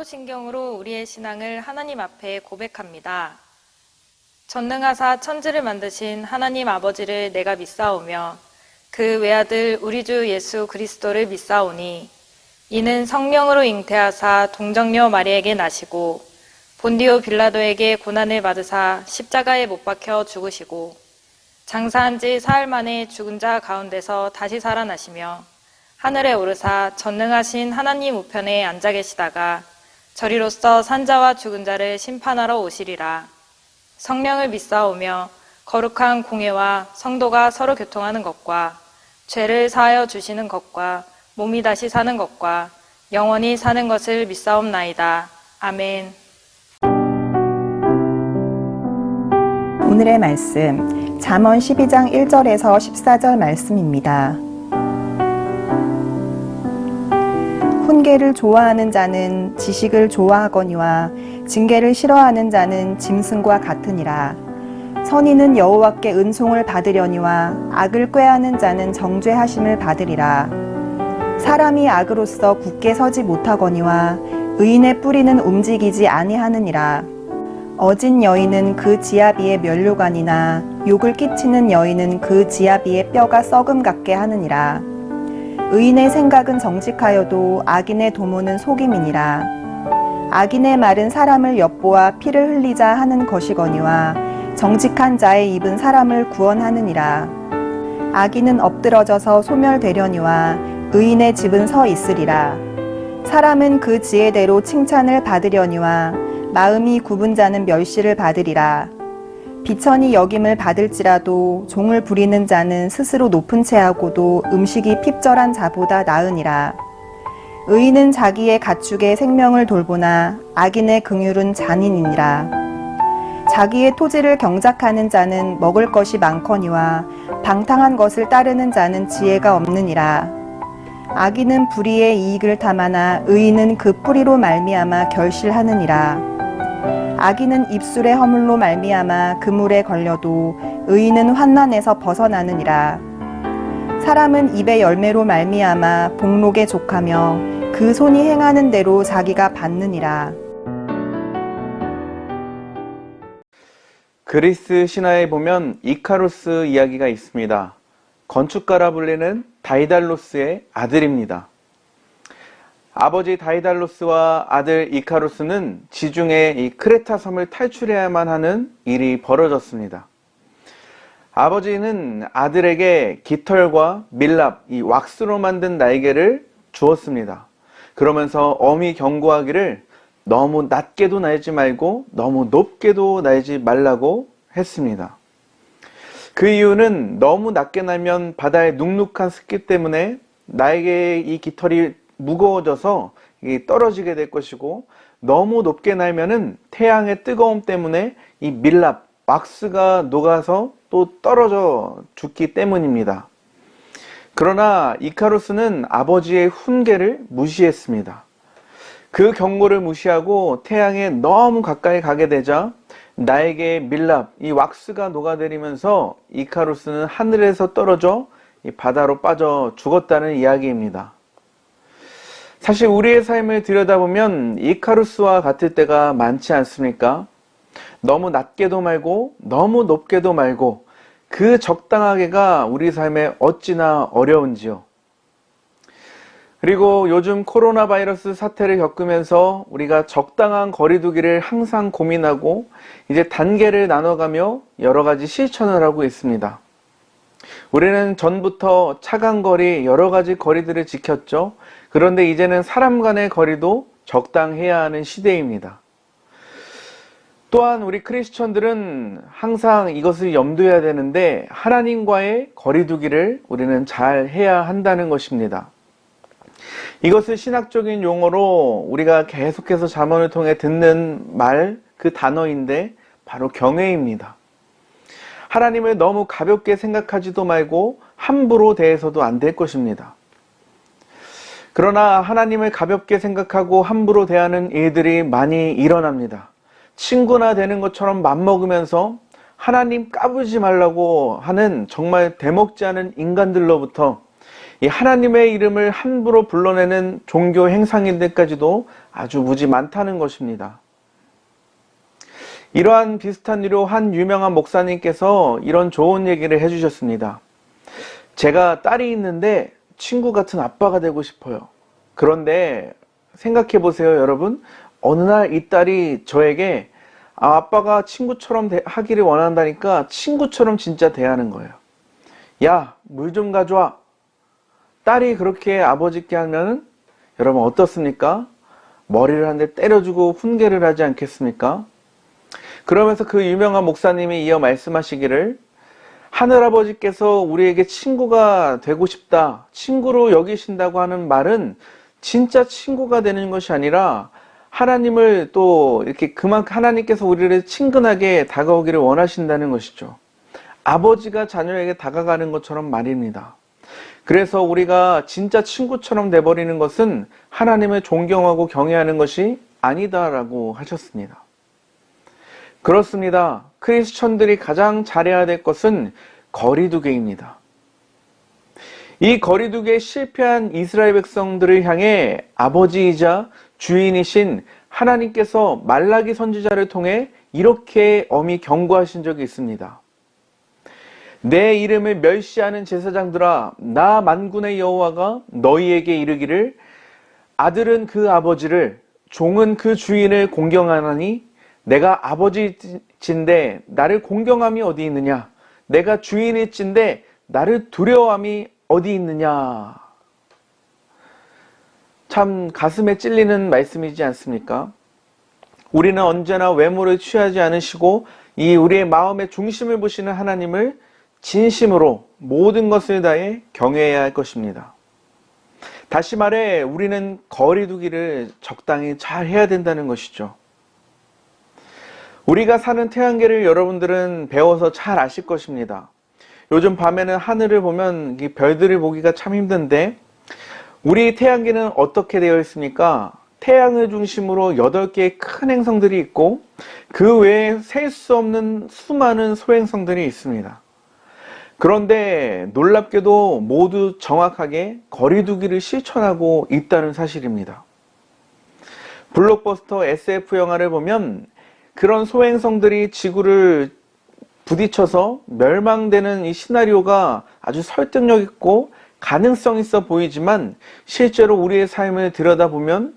사도신경으로 우리의 신앙을 하나님 앞에 고백합니다. 전능하사 천지를 만드신 하나님 아버지를 내가 믿사오며 그 외아들 우리 주 예수 그리스도를 믿사오니 이는 성령으로 잉태하사 동정녀 마리에게 나시고 본디오 빌라도에게 고난을 받으사 십자가에 못 박혀 죽으시고 장사한 지 사흘 만에 죽은 자 가운데서 다시 살아나시며 하늘에 오르사 전능하신 하나님 우편에 앉아 계시다가 저리로서 산자와 죽은 자를 심판하러 오시리라. 성령을 믿사오며 거룩한 공회와 성도가 서로 교통하는 것과 죄를 사하여 주시는 것과 몸이 다시 사는 것과 영원히 사는 것을 믿사옵나이다. 아멘. 오늘의 말씀 잠언 12장 1절에서 14절 말씀입니다. 훈계를 좋아하는 자는 지식을 좋아하거니와 징계를 싫어하는 자는 짐승과 같으니라. 선인은 여호와께 은총을 받으려니와 악을 꾀하는 자는 정죄하심을 받으리라. 사람이 악으로서 굳게 서지 못하거니와 의인의 뿌리는 움직이지 아니하느니라. 어진 여인은 그 지아비의 면류관이나 욕을 끼치는 여인은 그 지아비의 뼈가 썩음 같게 하느니라. 의인의 생각은 정직하여도 악인의 도모는 속임이니라. 악인의 말은 사람을 엿보아 피를 흘리자 하는 것이거니와 정직한 자의 입은 사람을 구원하느니라. 악인은 엎드러져서 소멸되려니와 의인의 집은 서 있으리라. 사람은 그 지혜대로 칭찬을 받으려니와 마음이 굽은 자는 멸시를 받으리라. 비천이 여김을 받을지라도 종을 부리는 자는 스스로 높은 채하고도 음식이 핍절한 자보다 나으니라. 의인은 자기의 가축의 생명을 돌보나 악인의 긍휼은 잔인이니라. 자기의 토지를 경작하는 자는 먹을 것이 많거니와 방탕한 것을 따르는 자는 지혜가 없느니라. 악인은 불의의 이익을 탐하나 의인은 그 뿌리로 말미암아 결실하느니라. 악인은 입술의 허물로 말미암아 그물에 걸려도 의인은 환난에서 벗어나느니라. 사람은 입의 열매로 말미암아 복록에 족하며 그 손이 행하는 대로 자기가 받느니라. 그리스 신화에 보면 이카루스 이야기가 있습니다. 건축가라 불리는 다이달로스의 아들입니다. 아버지 다이달로스와 아들 이카루스는 지중해 이 크레타 섬을 탈출해야만 하는 일이 벌어졌습니다. 아버지는 아들에게 깃털과 밀랍, 이 왁스로 만든 날개를 주었습니다. 그러면서 엄히 경고하기를 너무 낮게도 날지 말고 너무 높게도 날지 말라고 했습니다. 그 이유는 너무 낮게 날면 바다의 눅눅한 습기 때문에 날개의 이 깃털이 무거워져서 떨어지게 될 것이고, 너무 높게 날면은 태양의 뜨거움 때문에 이 밀랍, 왁스가 녹아서 또 떨어져 죽기 때문입니다. 그러나 이카루스는 아버지의 훈계를 무시했습니다. 그 경고를 무시하고 태양에 너무 가까이 가게 되자 나에게 밀랍, 이 왁스가 녹아내리면서 이카루스는 하늘에서 떨어져 이 바다로 빠져 죽었다는 이야기입니다. 사실 우리의 삶을 들여다보면 이카루스와 같을 때가 많지 않습니까? 너무 낮게도 말고 너무 높게도 말고 그 적당하게가 우리 삶에 어찌나 어려운지요. 그리고 요즘 코로나 바이러스 사태를 겪으면서 우리가 적당한 거리두기를 항상 고민하고 이제 단계를 나눠가며 여러 가지 실천을 하고 있습니다. 우리는 전부터 차간거리, 여러 가지 거리들을 지켰죠. 그런데 이제는 사람 간의 거리도 적당해야 하는 시대입니다. 또한 우리 크리스천들은 항상 이것을 염두해야 되는데 하나님과의 거리두기를 우리는 잘 해야 한다는 것입니다. 이것을 신학적인 용어로 우리가 계속해서 잠언을 통해 듣는 말, 그 단어인데 바로 경외입니다. 하나님을 너무 가볍게 생각하지도 말고 함부로 대해서도 안 될 것입니다. 그러나 하나님을 가볍게 생각하고 함부로 대하는 일들이 많이 일어납니다. 친구나 되는 것처럼 맘먹으면서 하나님 까불지 말라고 하는 정말 대먹지 않은 인간들로부터 이 하나님의 이름을 함부로 불러내는 종교 행상인들까지도 아주 무지 많다는 것입니다. 이러한 비슷한 일로 한 유명한 목사님께서 이런 좋은 얘기를 해주셨습니다. 제가 딸이 있는데 친구 같은 아빠가 되고 싶어요. 그런데 생각해 보세요, 여러분. 어느 날 이 딸이 저에게 아빠가 친구처럼 하기를 원한다니까 친구처럼 진짜 대하는 거예요. 야, 물 좀 가져와. 딸이 그렇게 아버지께 하면은 여러분 어떻습니까? 머리를 한 대 때려주고 훈계를 하지 않겠습니까? 그러면서 그 유명한 목사님이 이어 말씀하시기를, 하늘아버지께서 우리에게 친구가 되고 싶다, 친구로 여기신다고 하는 말은 진짜 친구가 되는 것이 아니라 하나님을 또 이렇게 그만큼 하나님께서 우리를 친근하게 다가오기를 원하신다는 것이죠. 아버지가 자녀에게 다가가는 것처럼 말입니다. 그래서 우리가 진짜 친구처럼 돼버리는 것은 하나님을 존경하고 경외하는 것이 아니다라고 하셨습니다. 그렇습니다. 크리스천들이 가장 잘해야 될 것은 거리두기입니다. 이 거리두기에 실패한 이스라엘 백성들을 향해 아버지이자 주인이신 하나님께서 말라기 선지자를 통해 이렇게 엄히 경고하신 적이 있습니다. 내 이름을 멸시하는 제사장들아, 나 만군의 여호와가 너희에게 이르기를, 아들은 그 아버지를, 종은 그 주인을 공경하나니 내가 아버지인데 나를 공경함이 어디 있느냐? 내가 주인일진데 나를 두려워함이 어디 있느냐? 참 가슴에 찔리는 말씀이지 않습니까? 우리는 언제나 외모를 취하지 않으시고 이 우리의 마음의 중심을 보시는 하나님을 진심으로 모든 것을 다해 경외해야 할 것입니다. 다시 말해 우리는 거리두기를 적당히 잘 해야 된다는 것이죠. 우리가 사는 태양계를 여러분들은 배워서 잘 아실 것입니다. 요즘 밤에는 하늘을 보면 이 별들을 보기가 참 힘든데, 우리 태양계는 어떻게 되어 있습니까? 태양을 중심으로 8개의 큰 행성들이 있고 그 외에 셀 수 없는 수많은 소행성들이 있습니다. 그런데 놀랍게도 모두 정확하게 거리두기를 실천하고 있다는 사실입니다. 블록버스터 SF 영화를 보면 그런 소행성들이 지구를 부딪혀서 멸망되는 이 시나리오가 아주 설득력 있고 가능성 있어 보이지만 실제로 우리의 삶을 들여다보면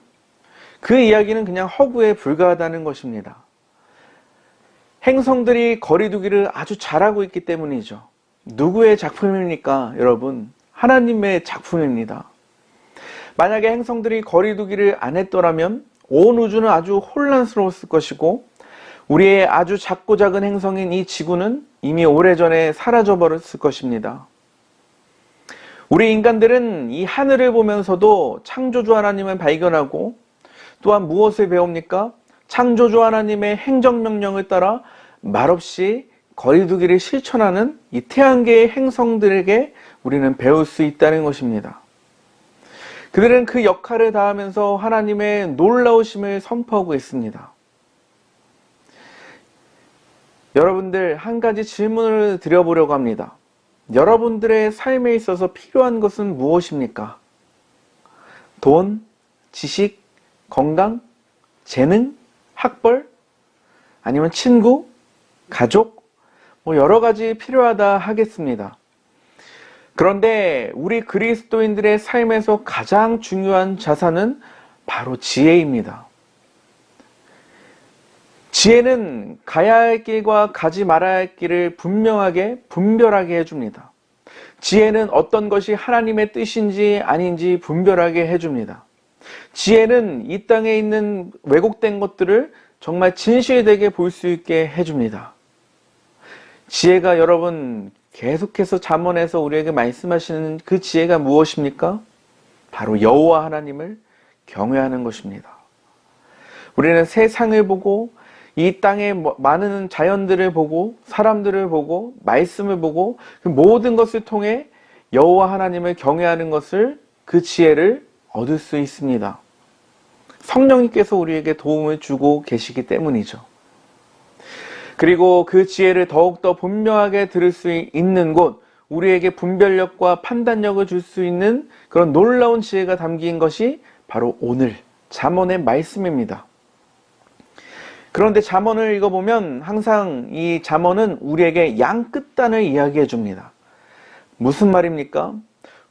그 이야기는 그냥 허구에 불과하다는 것입니다. 행성들이 거리두기를 아주 잘하고 있기 때문이죠. 누구의 작품입니까, 여러분? 하나님의 작품입니다. 만약에 행성들이 거리두기를 안 했더라면 온 우주는 아주 혼란스러웠을 것이고 우리의 아주 작고 작은 행성인 이 지구는 이미 오래전에 사라져버렸을 것입니다. 우리 인간들은 이 하늘을 보면서도 창조주 하나님을 발견하고 또한 무엇을 배웁니까? 창조주 하나님의 행정명령을 따라 말없이 거리두기를 실천하는 이 태양계의 행성들에게 우리는 배울 수 있다는 것입니다. 그들은 그 역할을 다하면서 하나님의 놀라우심을 선포하고 있습니다. 여러분들, 한 가지 질문을 드려보려고 합니다. 여러분들의 삶에 있어서 필요한 것은 무엇입니까? 돈, 지식, 건강, 재능, 학벌, 아니면 친구, 가족, 여러 가지 필요하다 하겠습니다. 그런데 우리 그리스도인들의 삶에서 가장 중요한 자산은 바로 지혜입니다. 지혜는 가야 할 길과 가지 말아야 할 길을 분명하게 분별하게 해줍니다. 지혜는 어떤 것이 하나님의 뜻인지 아닌지 분별하게 해줍니다. 지혜는 이 땅에 있는 왜곡된 것들을 정말 진실되게 볼 수 있게 해줍니다. 지혜가 여러분 계속해서 잠언에서 우리에게 말씀하시는 그 지혜가 무엇입니까? 바로 여호와 하나님을 경외하는 것입니다. 우리는 세상을 보고 이 땅의 많은 자연들을 보고 사람들을 보고 말씀을 보고 그 모든 것을 통해 여호와 하나님을 경외하는 것을, 그 지혜를 얻을 수 있습니다. 성령님께서 우리에게 도움을 주고 계시기 때문이죠. 그리고 그 지혜를 더욱더 분명하게 들을 수 있는 곳, 우리에게 분별력과 판단력을 줄 수 있는 그런 놀라운 지혜가 담긴 것이 바로 오늘 잠언의 말씀입니다. 그런데 잠언을 읽어보면 항상 이 잠언은 우리에게 양끝단을 이야기해 줍니다. 무슨 말입니까?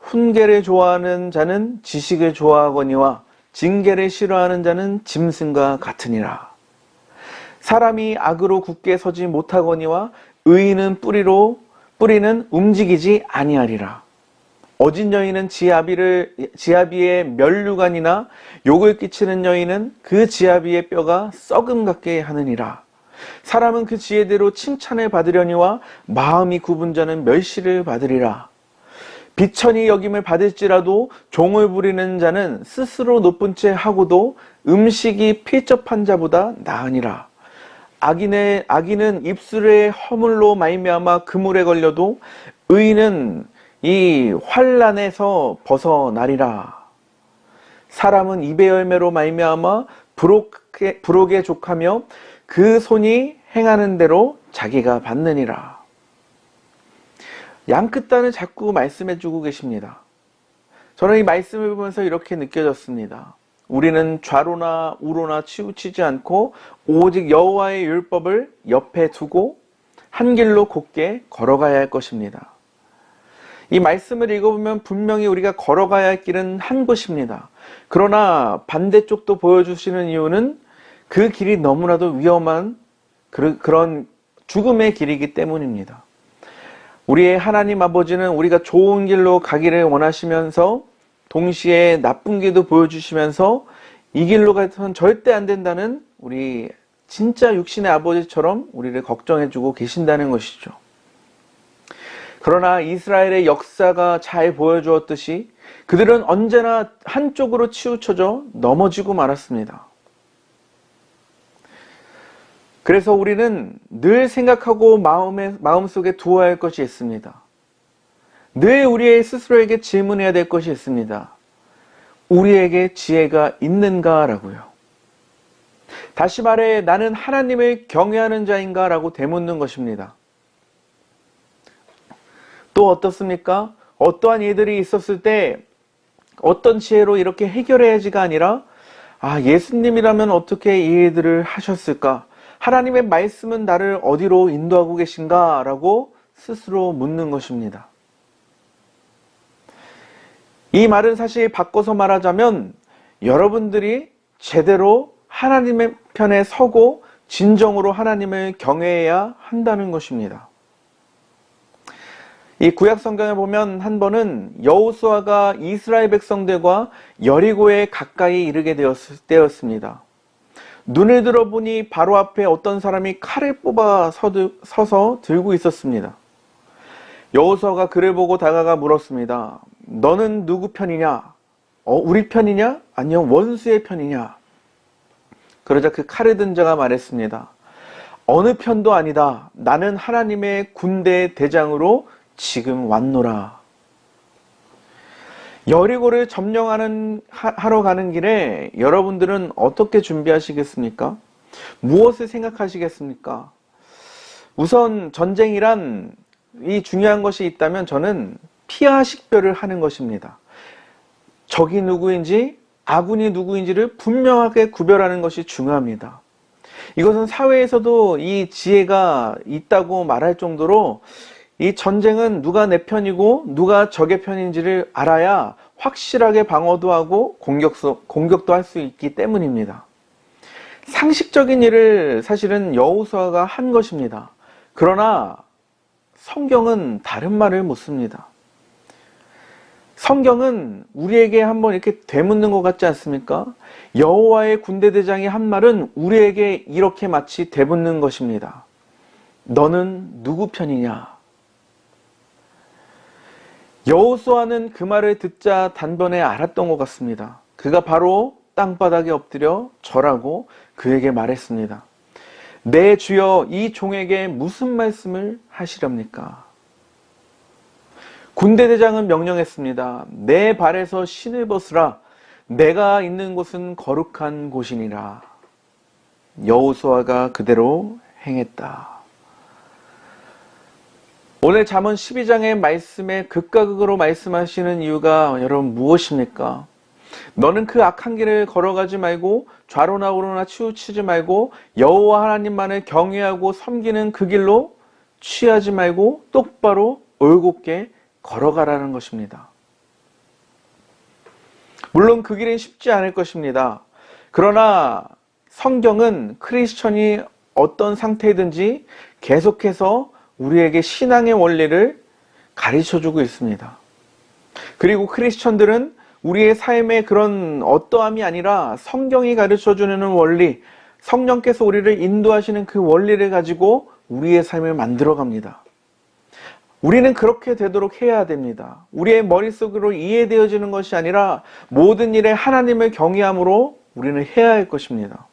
훈계를 좋아하는 자는 지식을 좋아하거니와 징계를 싫어하는 자는 짐승과 같으니라. 사람이 악으로 굳게 서지 못하거니와 의인은 뿌리는 움직이지 아니하리라. 어진 여인은 지아비의 면류관이나 욕을 끼치는 여인은 그 지아비의 뼈가 썩음 같게 하느니라. 사람은 그 지혜대로 칭찬을 받으려니와 마음이 굽은 자는 멸시를 받으리라. 비천히 여김을 받을지라도 종을 부리는 자는 스스로 높은 채 하고도 음식이 필접한 자보다 나으니라. 악인은 입술의 허물로 말미암아 그물에 걸려도 의인은 이 환난에서 벗어나리라. 사람은 입의 열매로 말미암아 부록에 족하며 그 손이 행하는 대로 자기가 받느니라. 양끝단을 자꾸 말씀해 주고 계십니다. 저는 이 말씀을 보면서 이렇게 느껴졌습니다. 우리는 좌로나 우로나 치우치지 않고 오직 여호와의 율법을 옆에 두고 한 길로 곧게 걸어가야 할 것입니다. 이 말씀을 읽어보면 분명히 우리가 걸어가야 할 길은 한 곳입니다. 그러나 반대쪽도 보여주시는 이유는 그 길이 너무나도 위험한 그런 죽음의 길이기 때문입니다. 우리의 하나님 아버지는 우리가 좋은 길로 가기를 원하시면서 동시에 나쁜 길도 보여주시면서 이 길로 가서는 절대 안 된다는 우리 진짜 육신의 아버지처럼 우리를 걱정해주고 계신다는 것이죠. 그러나 이스라엘의 역사가 잘 보여주었듯이 그들은 언제나 한쪽으로 치우쳐져 넘어지고 말았습니다. 그래서 우리는 늘 생각하고 마음속에 두어야 할 것이 있습니다. 늘 우리의 스스로에게 질문해야 될 것이 있습니다. 우리에게 지혜가 있는가? 라고요. 다시 말해 나는 하나님을 경외하는 자인가? 라고 되묻는 것입니다. 또 어떻습니까? 어떠한 일들이 있었을 때 어떤 지혜로 이렇게 해결해야지가 아니라 예수님이라면 어떻게 이 일들을 하셨을까? 하나님의 말씀은 나를 어디로 인도하고 계신가? 라고 스스로 묻는 것입니다. 이 말은 사실 바꿔서 말하자면 여러분들이 제대로 하나님의 편에 서고 진정으로 하나님을 경외해야 한다는 것입니다. 이 구약 성경에 보면 한 번은 여호수아가 이스라엘 백성들과 여리고에 가까이 이르게 되었을 때였습니다. 눈을 들어보니 바로 앞에 어떤 사람이 칼을 뽑아 서서 들고 있었습니다. 여호수아가 그를 보고 다가가 물었습니다. 너는 누구 편이냐? 우리 편이냐? 아니면 원수의 편이냐? 그러자 그 칼을 든 자가 말했습니다. 어느 편도 아니다. 나는 하나님의 군대 대장으로 지금 왔노라. 여리고를 하러 가는 길에 여러분들은 어떻게 준비하시겠습니까? 무엇을 생각하시겠습니까? 우선 전쟁이란 이 중요한 것이 있다면 저는 피하 식별을 하는 것입니다. 적이 누구인지 아군이 누구인지를 분명하게 구별하는 것이 중요합니다. 이것은 사회에서도 이 지혜가 있다고 말할 정도로 이 전쟁은 누가 내 편이고 누가 적의 편인지를 알아야 확실하게 방어도 하고 공격도 할 수 있기 때문입니다. 상식적인 일을 사실은 여호수아가 한 것입니다. 그러나 성경은 다른 말을 묻습니다. 성경은 우리에게 한번 이렇게 되묻는 것 같지 않습니까? 여호와의 군대 대장이 한 말은 우리에게 이렇게 마치 되묻는 것입니다. 너는 누구 편이냐? 여호수아는 그 말을 듣자 단번에 알았던 것 같습니다. 그가 바로 땅바닥에 엎드려 절하고 그에게 말했습니다. 내 주여, 이 종에게 무슨 말씀을 하시렵니까? 군대대장은 명령했습니다. 내 발에서 신을 벗으라. 내가 있는 곳은 거룩한 곳이니라. 여호수아가 그대로 행했다. 오늘 잠언 12장의 말씀에 극과 극으로 말씀하시는 이유가 여러분 무엇입니까? 너는 그 악한 길을 걸어가지 말고 좌로나 우로나 치우치지 말고 여호와 하나님만을 경외하고 섬기는 그 길로 취하지 말고 똑바로 올곧게 걸어가라는 것입니다. 물론 그 길은 쉽지 않을 것입니다. 그러나 성경은 크리스천이 어떤 상태이든지 계속해서 우리에게 신앙의 원리를 가르쳐주고 있습니다. 그리고 크리스천들은 우리의 삶의 그런 어떠함이 아니라 성경이 가르쳐주는 원리, 성령께서 우리를 인도하시는 그 원리를 가지고 우리의 삶을 만들어갑니다. 우리는 그렇게 되도록 해야 됩니다. 우리의 머릿속으로 이해되어지는 것이 아니라 모든 일에 하나님을 경외함으로 우리는 해야 할 것입니다.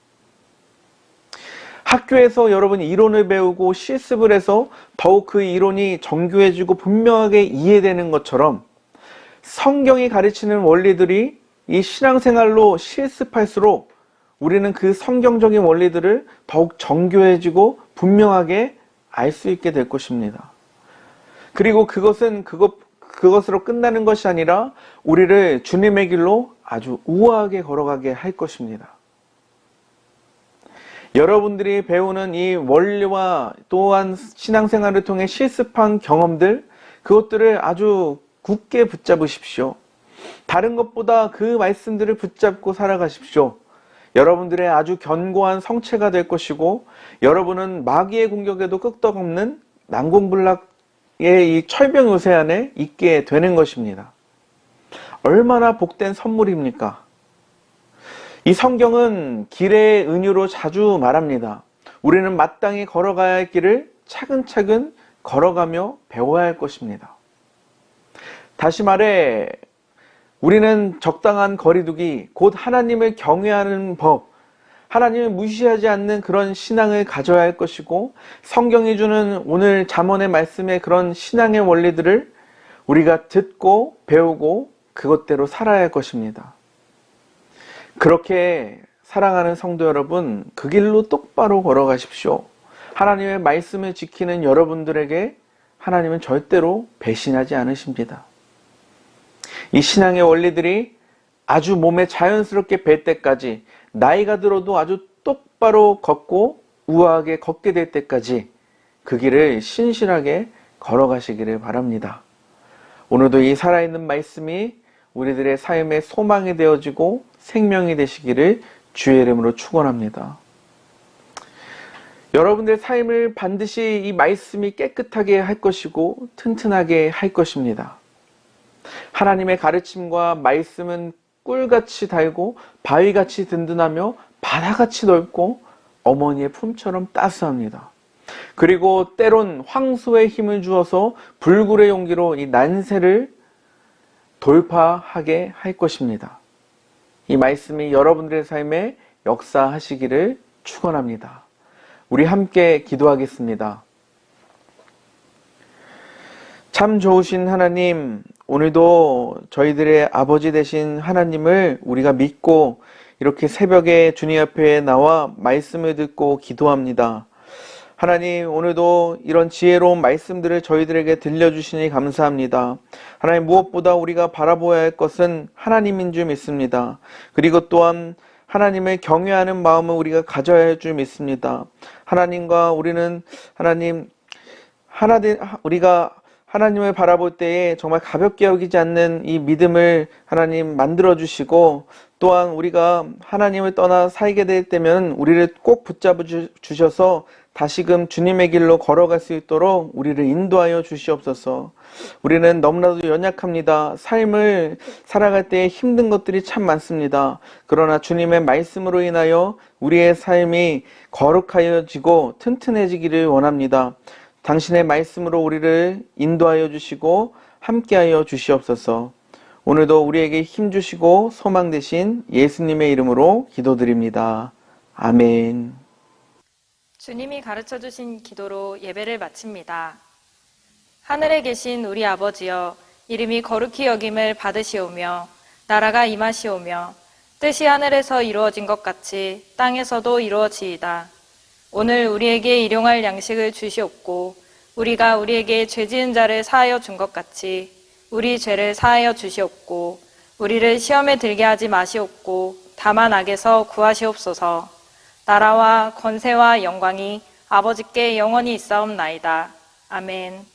학교에서 여러분이 이론을 배우고 실습을 해서 더욱 그 이론이 정교해지고 분명하게 이해되는 것처럼 성경이 가르치는 원리들이 이 신앙생활로 실습할수록 우리는 그 성경적인 원리들을 더욱 정교해지고 분명하게 알 수 있게 될 것입니다. 그리고 그것으로 끝나는 것이 아니라 우리를 주님의 길로 아주 우아하게 걸어가게 할 것입니다. 여러분들이 배우는 이 원리와 또한 신앙생활을 통해 실습한 경험들, 그것들을 아주 굳게 붙잡으십시오. 다른 것보다 그 말씀들을 붙잡고 살아가십시오. 여러분들의 아주 견고한 성체가 될 것이고, 여러분은 마귀의 공격에도 끄떡없는 난공불락의 이 철병 요새 안에 있게 되는 것입니다. 얼마나 복된 선물입니까? 이 성경은 길의 은유로 자주 말합니다. 우리는 마땅히 걸어가야 할 길을 차근차근 걸어가며 배워야 할 것입니다. 다시 말해, 우리는 적당한 거리두기, 곧 하나님을 경외하는 법, 하나님을 무시하지 않는 그런 신앙을 가져야 할 것이고, 성경이 주는 오늘 잠언의 말씀의 그런 신앙의 원리들을 우리가 듣고 배우고 그것대로 살아야 할 것입니다. 그렇게 사랑하는 성도 여러분, 그 길로 똑바로 걸어가십시오. 하나님의 말씀을 지키는 여러분들에게 하나님은 절대로 배신하지 않으십니다. 이 신앙의 원리들이 아주 몸에 자연스럽게 뵐 때까지, 나이가 들어도 아주 똑바로 걷고 우아하게 걷게 될 때까지 그 길을 신실하게 걸어가시기를 바랍니다. 오늘도 이 살아있는 말씀이 우리들의 삶의 소망이 되어지고 생명이 되시기를 주의 이름으로 축원합니다. 여러분들의 삶을 반드시 이 말씀이 깨끗하게 할 것이고 튼튼하게 할 것입니다. 하나님의 가르침과 말씀은 꿀같이 달고 바위같이 든든하며 바다같이 넓고 어머니의 품처럼 따스합니다. 그리고 때론 황소의 힘을 주어서 불굴의 용기로 이 난세를 돌파하게 할 것입니다. 이 말씀이 여러분들의 삶에 역사하시기를 축원합니다. 우리 함께 기도하겠습니다. 참 좋으신 하나님, 오늘도 저희들의 아버지 되신 하나님을 우리가 믿고 이렇게 새벽에 주님 앞에 나와 말씀을 듣고 기도합니다. 하나님, 오늘도 이런 지혜로운 말씀들을 저희들에게 들려주시니 감사합니다. 하나님, 무엇보다 우리가 바라보아야 할 것은 하나님인 줄 믿습니다. 그리고 또한 하나님을 경외하는 마음을 우리가 가져야 할 줄 믿습니다. 하나님과 우리는 우리가 하나님을 바라볼 때에 정말 가볍게 여기지 않는 이 믿음을 하나님 만들어 주시고, 또한 우리가 하나님을 떠나 살게 될 때면 우리를 꼭 붙잡아 주셔서 다시금 주님의 길로 걸어갈 수 있도록 우리를 인도하여 주시옵소서. 우리는 너무나도 연약합니다. 삶을 살아갈 때 힘든 것들이 참 많습니다. 그러나 주님의 말씀으로 인하여 우리의 삶이 거룩하여지고 튼튼해지기를 원합니다. 당신의 말씀으로 우리를 인도하여 주시고 함께하여 주시옵소서. 오늘도 우리에게 힘 주시고 소망 되신 예수님의 이름으로 기도드립니다. 아멘. 주님이 가르쳐 주신 기도로 예배를 마칩니다. 하늘에 계신 우리 아버지여, 이름이 거룩히 여김을 받으시오며 나라가 임하시오며 뜻이 하늘에서 이루어진 것 같이 땅에서도 이루어지이다. 오늘 우리에게 일용할 양식을 주시옵고 우리가 우리에게 죄 지은 자를 사하여 준 것 같이 우리 죄를 사하여 주시옵고 우리를 시험에 들게 하지 마시옵고 다만 악에서 구하시옵소서. 나라와 권세와 영광이 아버지께 영원히 있사옵나이다. 아멘.